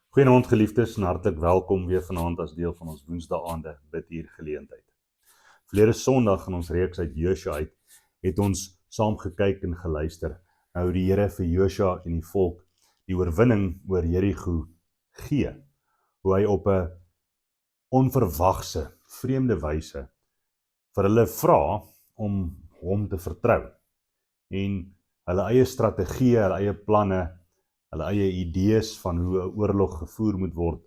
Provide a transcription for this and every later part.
Goeienaand geliefdes en hartlik welkom weer vanaand as deel van ons Woensdae-aande bidtuur geleentheid. Verlede Sondag in ons reeks uit Josua uit het ons saam gekyk en geluister na hoe die Here vir Josua en die volk die oorwinning oor Jerigo gee. Hoe hy op 'n onverwagse, vreemde wyse vir hulle vra om hom te vertrou en hulle eie strategieë, hulle eie planne, hulle eie idees van hoe 'n oorlog gevoer moet word,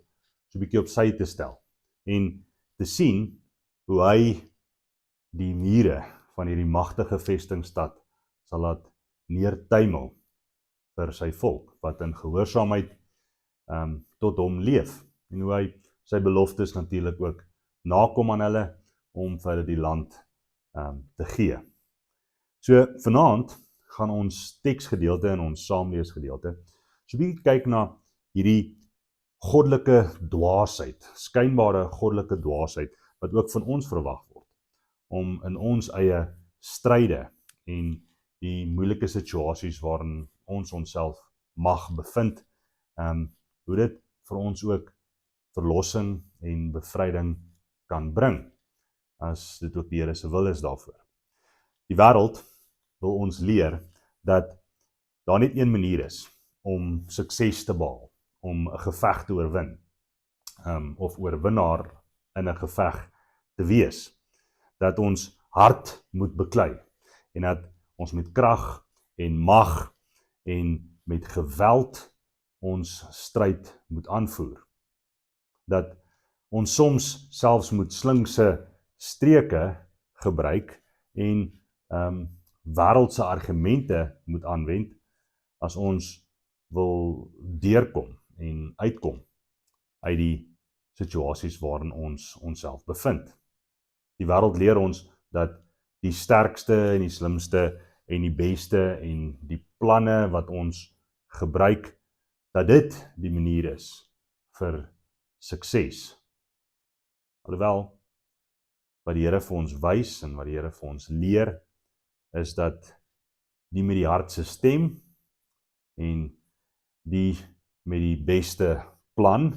so 'n bietjie op sy te stel en te sien hoe hy die mure van hierdie magtige vestingstad sal laat neertuimel vir sy volk wat in gehoorsaamheid tot hom leef en hoe hy sy beloftes natuurlik ook nakom aan hulle om vir hulle die land te gee. So vanaand gaan ons teksgedeelte en ons saamleesgedeelte so 'n bietjie kyk na hierdie goddelike dwaasheid, skynbare goddelike dwaasheid wat ook van ons verwag word om in ons eie stryde en die moeilike situasies waarin ons onsself mag bevind, hoe dit vir ons ook verlossing en bevryding kan bring, as dit ook die Here se wil is daarvoor. Die wêreld wil ons leer dat daar net een manier is om sukses te behaal, om 'n geveg te oorwin, of oorwinnaar in 'n geveg te wees. Dat ons hart moet beklei en dat ons met krag en mag en met geweld ons stryd moet aanvoer. Dat ons soms selfs moet slinkse streke gebruik en wêreldse argumente moet aanwend as ons wil deurkom en uitkom uit die situasies waarin ons onsself bevind. Die wêreld leer ons dat die sterkste en die slimste en die beste en die planne wat ons gebruik, dat dit die manier is vir sukses. Alhoewel, wat die Here vir ons wys en wat die Here vir ons leer, is dat die met die hart se stem en die met die beste plan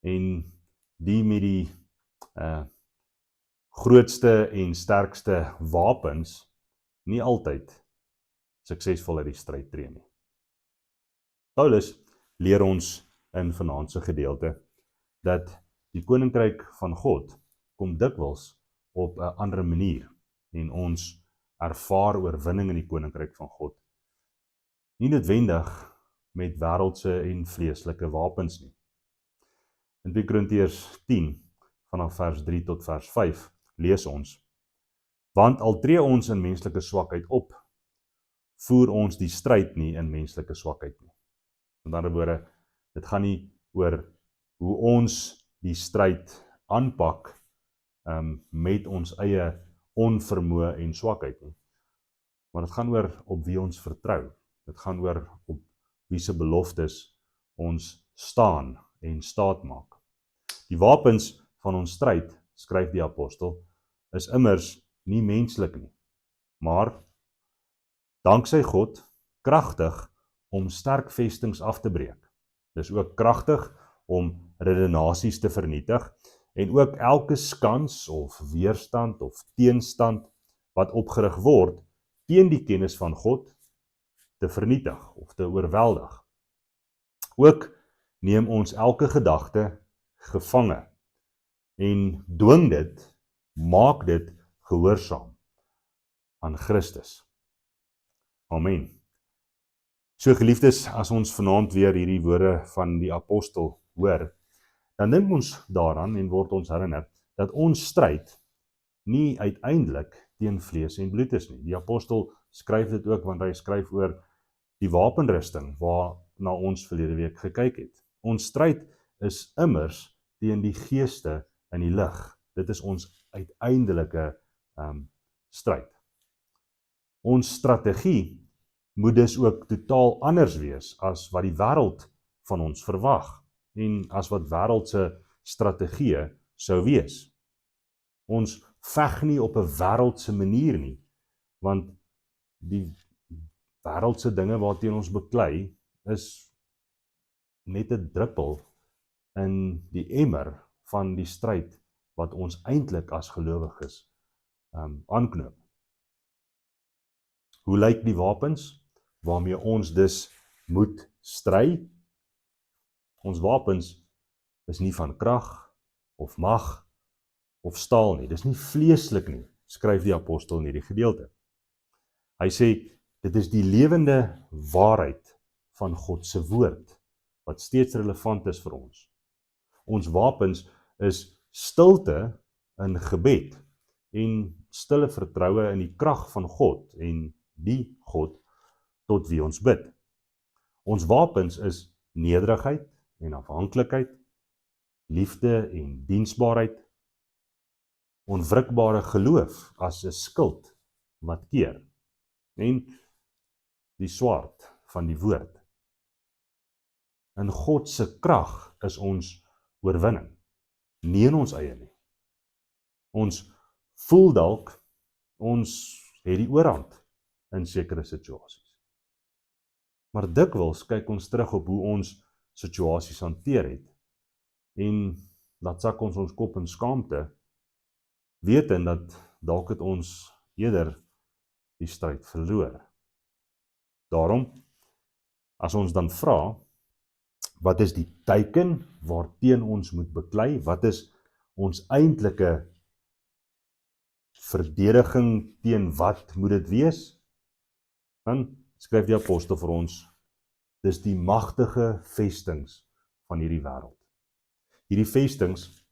en die met die grootste en sterkste wapens nie altyd suksesvol uit die stryd tree nie. Paulus leer ons in vanaand se gedeelte dat die koninkryk van God kom dikwels op 'n ander manier en ons ervaar oorwinning in die koninkryk van God nie noodwendig met wêreldse en vleeslike wapens nie. In 2 Korintiërs 10 vanaf vers 3 tot vers 5 lees ons: Want al tree ons in menslike swakheid op, voer ons die stryd nie in menslike swakheid nie. Met ander woorde, dit gaan nie oor hoe ons die stryd aanpak met ons eie onvermoë en swakheid nie. Maar dit gaan oor op wie ons vertrou. Dit gaan oor op wie se beloftes ons staan en staat maak. Die wapens van ons stryd, skryf die apostel, is immers nie menslik nie, maar danksy God kragtig om sterk vestings af te breek. Dis ook kragtig om redenasies te vernietig en ook elke skans of weerstand of teenstand wat opgerig word teen die kennis van God te vernietig of te oorweldig. Ook neem ons elke gedagte gevange en dwing dit, maak dit gehoorsaam aan Christus. Amen. So geliefdes, as ons vanaand weer hierdie woorde van die apostel hoor, dan dink ons daaraan en word ons herinner dat ons stryd nie uiteindelik teen vlees en bloed is nie. Die apostel skryf dit ook want hy skryf oor die wapenrusting waarna ons verlede week gekyk het. Ons stryd is immers teen die geeste in die lig. Dit is ons uiteindelike stryd. Ons strategie moet dus ook totaal anders wees as wat die wêreld van ons verwag en as wat wêreldse strategieë sou wees. Ons veg nie op 'n wêreldse manier nie, want die wêreldse dinge waarteen ons beklei is net 'n druppel in die emmer van die stryd wat ons eintlik as gelowiges aanknoop. Hoe lyk die wapens waarmee ons dus moet stry? Ons wapens is nie van krag of mag of staal nie. Dis nie vleeslik nie, skryf die apostel in hierdie gedeelte. Hy sê, dit is die lewende waarheid van God se woord, wat steeds relevant is vir ons. Ons wapens is stilte in gebed en stille vertroue in die krag van God en die God tot wie ons bid. Ons wapens is nederigheid en afhanklikheid, liefde en diensbaarheid, onwrikbare geloof as 'n skild wat keer, en die swaard van die woord. In God se krag is ons oorwinning, nie in ons eie nie. Ons voel dalk, ons het die oorhand in sekere situasies. Maar dikwels kyk ons terug op hoe ons situasies hanteer het, en dat sak ons kop in skaamte, wetend dat dalk het ons eerder die stryd verloor. Daarom, as ons dan vra, wat is die teiken waarteen ons moet beklei? Wat is ons eintlike verdediging teen wat moet dit wees? Dan skryf die apostel vir ons, dis die magtige vestings van hierdie wêreld. Hierdie vestings,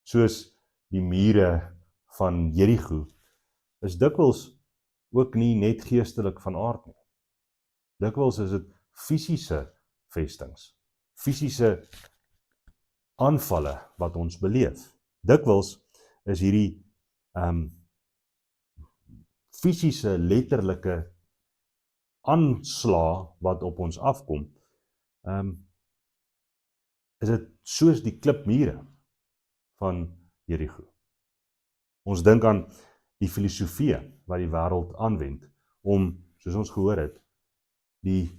soos die mure van Jericho, is dikwels ook nie net geestelik van aard nie. Dikwels is dit fisiese vestings, fisiese aanvalle wat ons beleef. Dikwels is hierdie fisiese, letterlike aanslag wat op ons afkom, is dit soos die klipmure van Jericho. Ons dink aan die filosofie wat die wêreld aanwend om, soos ons gehoor het, die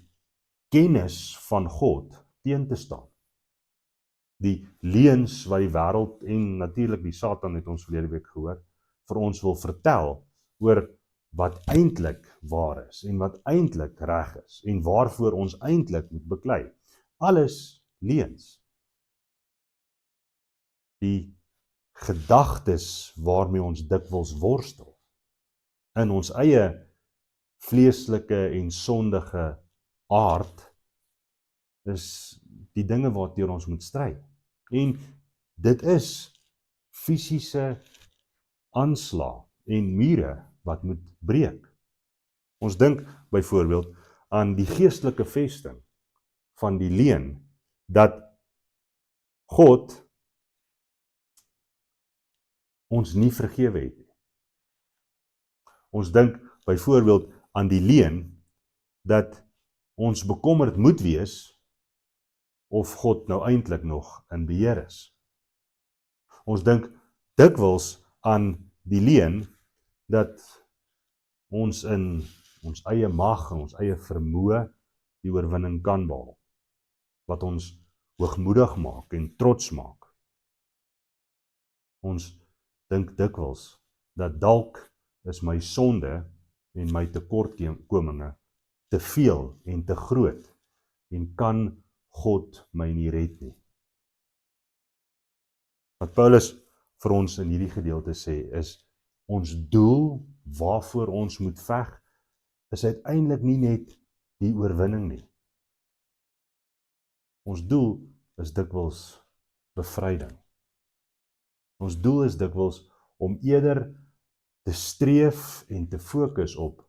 kennis van God teen te staan. Die leuns wat die wêreld en natuurlik die Satan, het ons verlede week gehoor, vir ons wil vertel oor wat eintlik waar is en wat eintlik reg is en waarvoor ons eintlik moet beklei. Alles leuns. Die gedagtes waarmee ons dikwels worstel in ons eie vleeslike en sondige aard is die dinge waarteen ons moet stry. En dit is fisiese aanslag en mure wat moet breek. Ons dink byvoorbeeld aan die geestelike vesting van die leuen dat God ons nie vergewe het nie. Ons dink byvoorbeeld aan die leuen dat ons bekommerd moet wees of God nou eintlik nog in beheer is. Ons dink dikwels aan die leuen dat ons in ons eie mag en ons eie vermoë die oorwinning kan behaal, wat ons hoogmoedig maak en trots maak. Ons dink dikwels dat dalk is my sonde en my tekortkominge te veel en te groot en kan God my nie red nie. Wat Paulus vir ons in hierdie gedeelte sê is, ons doel waarvoor ons moet veg, is uiteindelik nie net die oorwinning nie. Ons doel is dikwels bevryding. Ons doel is dikwels om eerder te streef en te fokus op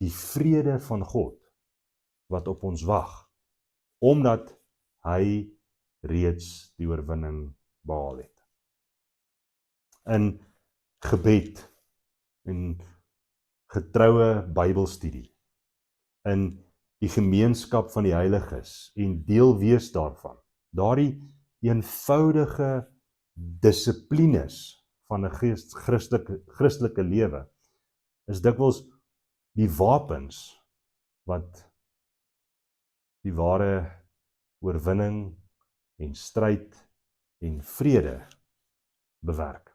die vrede van God wat op ons wag, omdat hy reeds die oorwinning behaal het. In gebed en getroue Bybelstudie, in die gemeenskap van die heiliges en deel wees daarvan, daardie eenvoudige dissiplines van 'n Christelike lewe, is dikwels die wapens wat die ware oorwinning en stryd en vrede bewerk.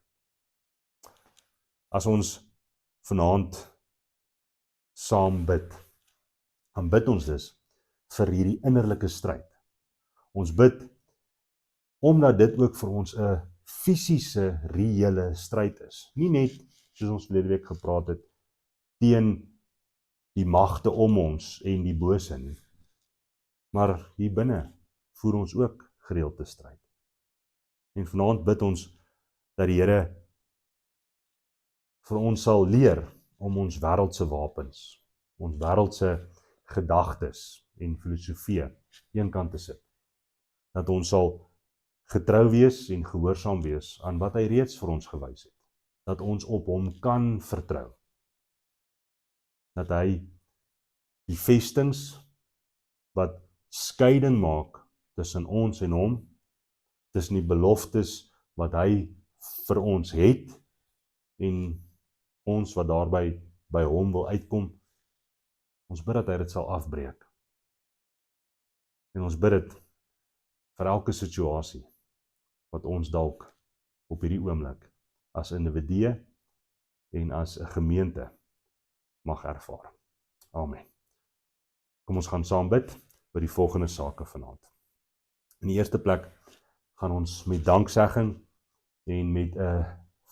As ons vanaand saam bid, dan bid ons dus vir hierdie innerlike stryd. Ons bid omdat dit ook vir ons 'n fisiese, reële stryd is. Nie net, soos ons verlede week gepraat het, teen die magte om ons en die bose nie, maar hier binne voer ons ook gereelde stryd. En vanaand bid ons dat die Here vir ons sal leer om ons wêreldse wapens, ons wêreldse gedagtes en filosofie eenkant te sit. Dat ons sal getrou wees en gehoorsaam wees aan wat hy reeds vir ons gewys het. Dat ons op hom kan vertrou. Dat hy die vestings wat skeiding maak tussen ons en hom, tussen die beloftes wat hy vir ons het en ons wat daarby by hom wil uitkom, ons bid dat hy dit sal afbreek. En ons bid dit vir elke situasie wat ons dalk op hierdie oomblik as individue en as 'n gemeente mag ervaar. Amen. Kom ons gaan saam bid vir die volgende sake vanaand. In die eerste plek gaan ons met danksegging en met 'n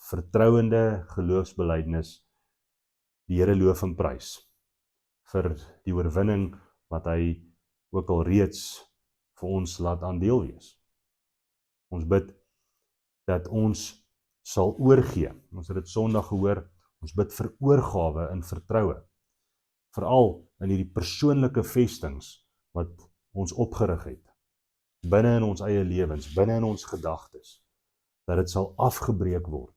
vertrouende geloofsbelydenis die Here loof en prys vir die oorwinning wat hy ook al reeds vir ons laat aandeel wees. Ons bid dat ons sal oorgee. Ons het dit Sondag gehoor, ons bid vir oorgawe in vertroue. Veral in hierdie persoonlike vestings wat ons opgerig het, binne in ons eie lewens, binne in ons gedagtes, dat dit sal afgebreek word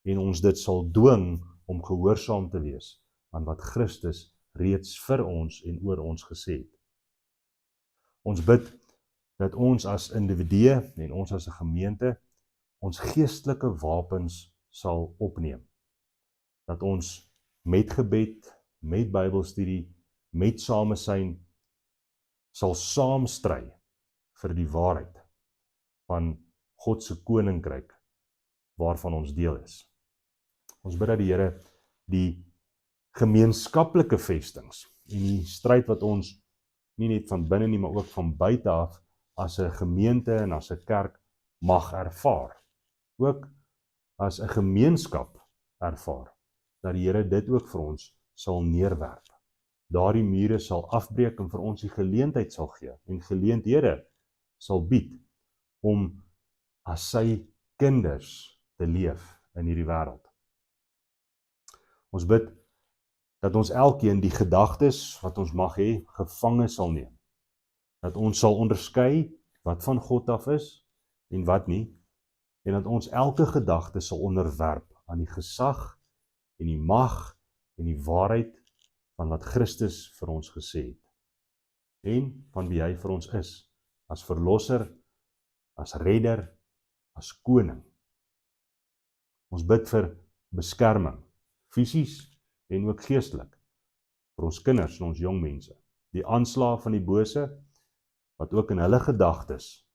en ons dit sal dwing om gehoorsaam te wees aan wat Christus reeds vir ons en oor ons gesê het. Ons bid dat ons as individue en ons as 'n gemeente ons geestelike wapens sal opneem. Dat ons met gebed, met Bybelstudie, met samesyn sal saam stry vir die waarheid van God se koninkryk waarvan ons deel is. Ons bid dat die Here die gemeenskaplike vestings en die stryd wat ons nie net van binne nie, maar ook van buite af as 'n gemeente en as 'n kerk mag ervaar. Ook as 'n gemeenskap ervaar, dat die Here dit ook vir ons sal neerwerp. Daardie mure sal afbreek en vir ons die geleentheid sal gee en geleenthede sal bied om as sy kinders te leef in hierdie wêreld. Ons bid dat ons elkeen die gedagtes wat ons mag hê, gevange sal neem. Dat ons sal onderskei wat van God af is en wat nie, en dat ons elke gedagte sal onderwerp aan die gesag en die mag en die waarheid van wat Christus vir ons gesê het. En van wie hy vir ons is, as verlosser, as redder, as koning. Ons bid vir beskerming, fisies en ook geestelik, vir ons kinders en ons jong mense. Die aanslag van die bose, wat ook in hulle gedagtes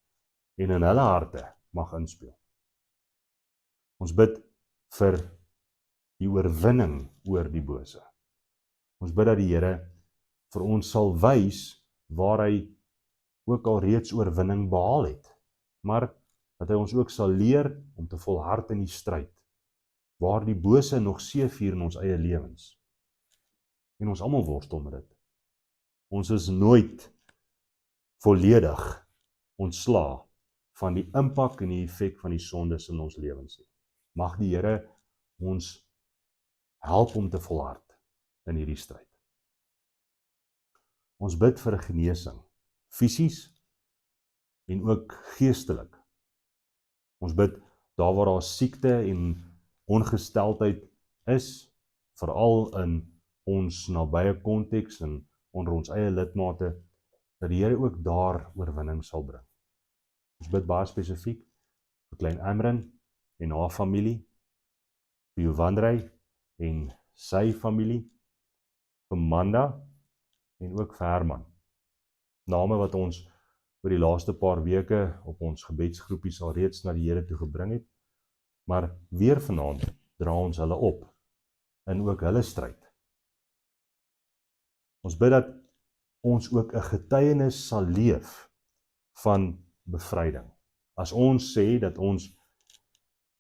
en in hulle harte mag inspeel. Ons bid vir die oorwinning oor die bose. Ons bid dat die Here vir ons sal wys waar hy ook al reeds oorwinning behaal het, maar dat hy ons ook sal leer om te volhard in die stryd, waar die bose nog seëvier in ons eie lewens. En ons almal worstel met dit. Ons is nooit volledig ontslae van die impak en die effek van die sondes in ons lewens nie. Mag die Here ons help om te volhard in hierdie stryd. Ons bid vir genesing, fisies en ook geestelik. Ons bid daar waar daar siekte en ongesteldheid is, veral in ons nabye konteks en onder ons eie lidmate, dat die Here ook daar oorwinning sal bring. Ons bid baie spesifiek vir klein Amran en haar familie, vir Jovandrey en sy familie, vir Manda en ook vir Herman. Name wat ons oor die laaste paar weke op ons gebedsgroepies al reeds na die Here toe gebring het, maar weer vanaand dra ons hulle op, in ook hulle stryd. Ons bid dat ons ook 'n getuienis sal leef van bevryding. As ons sê dat ons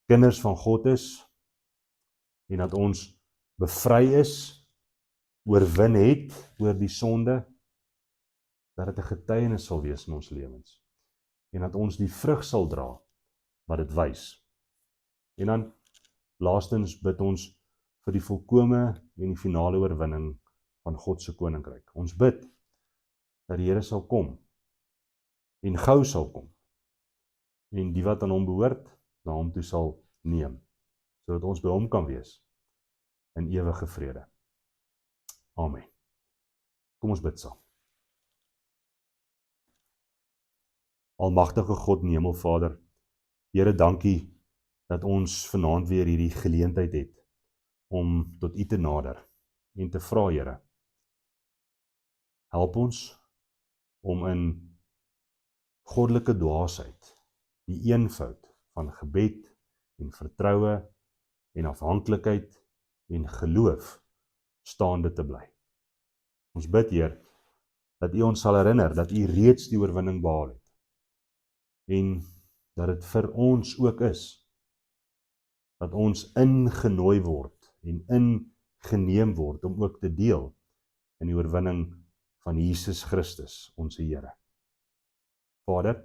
kinders van God is, en dat ons bevry is, oorwin het oor die sonde, dat dit 'n getuienis sal wees in ons lewens, en dat ons die vrug sal dra, wat dit wys. En dan, laastens bid ons vir die volkome en die finale oorwinning van God se koninkryk. Ons bid dat die Here sal kom, en gou sal kom, en die wat aan hom behoort, na hom toe sal neem, sodat ons by hom kan wees, in ewige vrede. Amen. Kom ons bid saam. Almagtige God en Hemelvader, Here, dankie dat ons vanaand weer hierdie geleentheid het om tot U te nader en te vra, Here, help ons om in goddelike dwaasheid, die eenvoud van gebed en vertroue en afhanklikheid en geloof staande te bly. Ons bid, Heer, dat U ons sal herinner dat U reeds die oorwinning behaal het, en dat dit vir ons ook is, dat ons ingenooi word en ingeneem word om ook te deel in die oorwinning van Jesus Christus, ons Here. Vader,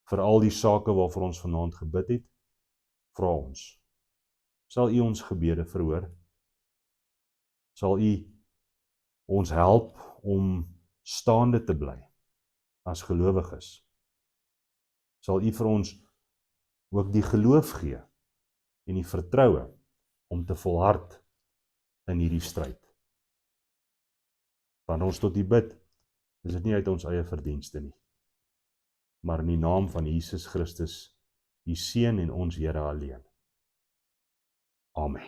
vir al die sake waarvoor ons vanaand gebid het, vra ons, sal U ons gebede verhoor? Sal U ons help om staande te bly as gelowiges? Sal U vir ons ook die geloof gee en die vertroue om te volhard in hierdie stryd? Wanneer ons tot U bid, is dit nie uit ons eie verdienste nie, maar in die naam van Jesus Christus, U Seun en ons Here alleen. Amen.